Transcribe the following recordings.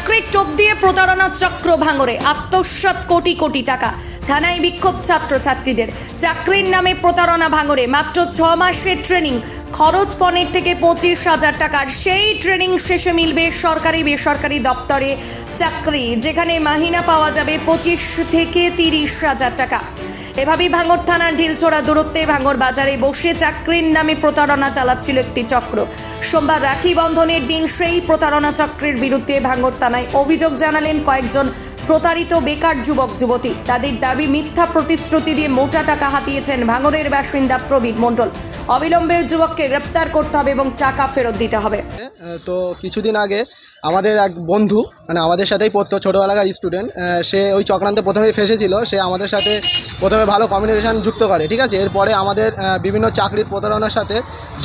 চাকরির টোপ দিয়ে প্রতারণা চক্র ভাঙড়ে আত্মসাৎ কোটি কোটি টাকা। থানায় বিক্ষোভ ছাত্রছাত্রীদের। চাকরির নামে প্রতারণা ভাঙড়ে। মাত্র 6 মাসের ট্রেনিং, খরচ 15 থেকে 25,000 টাকার। সেই ট্রেনিং শেষে মিলবে সরকারি বেসরকারি দপ্তরে চাকরি, যেখানে মাহিনা পাওয়া যাবে 25 থেকে 30,000 টাকা। এভাবেই ভাঙড় থানার ঢিলছোড়া দূরত্বে ভাঙড় বাজারে বসে চাকরির নামে প্রতারণা চালাচ্ছিল একটি চক্র। সোমবার রাখি বন্ধনের দিন সেই প্রতারণা চক্রের বিরুদ্ধে ভাঙড় থানায় অভিযোগ জানালেন কয়েকজন প্রতারিত বেকার যুবক যুবতী। তাদের দাবি, মিথ্যা প্রতিশ্রুতি দিয়ে মোটা টাকা হাতিয়েছেন ভাঙড়ের বাসিন্দা প্রবীর মণ্ডল। অবিলম্বে যুবককে গ্রেপ্তার করতে হবে এবং টাকা ফেরত দিতে হবে। তো কিছুদিন আগে আমাদের এক বন্ধু, মানে আমাদের সাথেই পড়তো, ছোটোবেলাকার স্টুডেন্ট, সে ওই চক্রান্তে প্রথমেই ফেসেছিল। সে আমাদের সাথে প্রথমে ভালো কমিউনিকেশান যুক্ত করে, ঠিক আছে। এরপরে আমাদের বিভিন্ন চাকরির প্রতারণার সাথে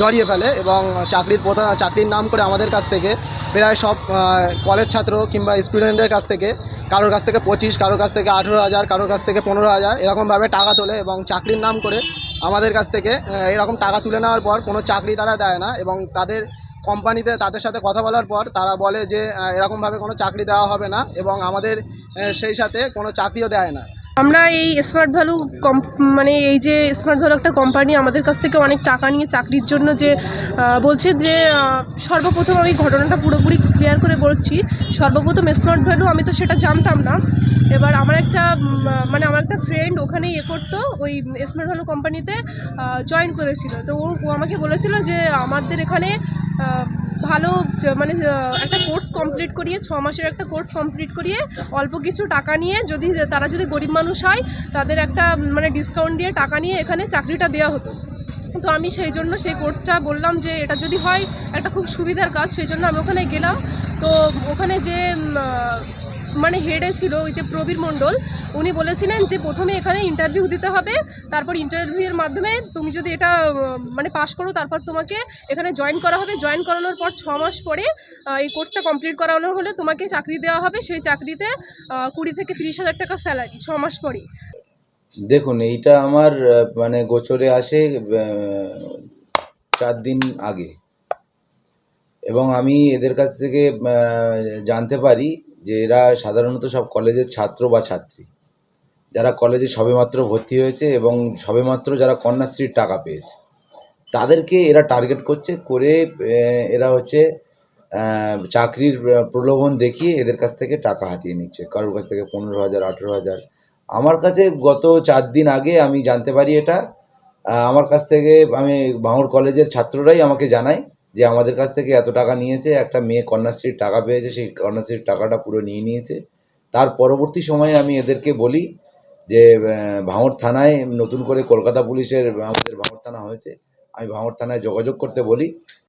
জড়িয়ে ফেলে এবং চাকরির নাম করে আমাদের কাছ থেকে প্রায় সব কলেজ ছাত্র কিংবা স্টুডেন্টদের কাছ থেকে কারোর কাছ থেকে 25, কারোর কাছ থেকে 18,000, কারোর কাছ থেকে 15,000 এরকমভাবে টাকা তোলে এবং চাকরির নাম করে আমাদের কাছ থেকে এরকম টাকা তুলে নেওয়ার পর কোনো চাকরি তারা দেয় না এবং তাদের কোম্পানিতে তাদের সাথে কথা বলার পর তারা বলে যে এরকমভাবে কোনো চাকরি দেওয়া হবে না এবং আমাদের সেই সাথে কোনো চাকরিও দেয় না। আমরা এই স্মার্ট ভ্যালু মানে এই যে স্মার্ট ভ্যালু একটা কোম্পানি আমাদের কাছ থেকে অনেক টাকা নিয়ে চাকরির জন্য যে বলছে যে সর্বপ্রথম আমি ঘটনাটা পুরোপুরি ক্লিয়ার করে বলছি। সর্বপ্রথম স্মার্ট ভ্যালু আমি তো সেটা জানতাম না। এবার আমার একটা ফ্রেন্ড ওখানে করতো, ওই স্মার্ট ভ্যালু কোম্পানিতে জয়েন করেছিল। তো ও আমাকে বলেছিল যে আমাদের এখানে ভালো মানে একটা কোর্স কমপ্লিট করিয়ে 6 মাসের একটা কোর্স কমপ্লিট করিয়ে অল্প কিছু টাকা নিয়ে তারা যদি গরিব মানুষ হয় তাদের একটা মানে ডিসকাউন্ট দিয়ে টাকা নিয়ে এখানে চাকরিটা দেওয়া হতো। তো আমি সেই জন্য সেই কোর্সটা বললাম যে এটা যদি হয় একটা খুব সুবিধার কাজ, সেই জন্য আমি ওখানে গেলাম। তো ওখানে যে মানে হেডে ছিল ওই যে প্রবীর মণ্ডল, উনি বলেছিলেন যে প্রথমে এখানে ইন্টারভিউ দিতে হবে, তারপর ইন্টারভিউয়ের মাধ্যমে তুমি যদি এটা মানে পাশ করো তারপর তোমাকে এখানে জয়েন করা হবে। জয়েন করানোর পর 6 মাস পরে এই কোর্সটা কমপ্লিট করানো হলে তোমাকে চাকরি দেওয়া হবে। সেই চাকরিতে 20 থেকে 30,000 টাকা স্যালারি 6 মাস পরেই। দেখুন, এইটা আমার মানে গোচরে আসে 4 দিন আগে এবং আমি এদের কাছ থেকে জানতে পারি যে এরা সাধারণত সব কলেজের ছাত্র বা ছাত্রী, যারা কলেজে সবেমাত্র ভর্তি হয়েছে এবং সবেমাত্র যারা কন্যাশ্রীর টাকা পেয়েছে, তাদেরকে এরা টার্গেট করে এরা হচ্ছে চাকরির প্রলোভন দেখিয়ে এদের কাছ থেকে টাকা হাতিয়ে নিচ্ছে। কারোর কাছ থেকে 15,000, 18,000। আমার কাছে গত 4 দিন আগে আমি জানতে পারি এটা। আমার কাছ থেকে ভাঙড় কলেজের ছাত্ররাই আমাকে জানায় যে আমাদের কাছ থেকে এত টাকা নিয়েছে। একটা মেয়ে কন্যাশ্রীর টাকা পেয়েছে, সেই কন্যাশ্রীর টাকাটা পুরো নিয়ে নিয়েছে। তার পরবর্তী সময়ে আমি এদেরকে বলি যে ভাঙড় থানায় নতুন করে কলকাতা পুলিশের আমাদের ভাঙড় থানা হয়েছে, আমি ভাঙড় থানায় যোগাযোগ করতে বলি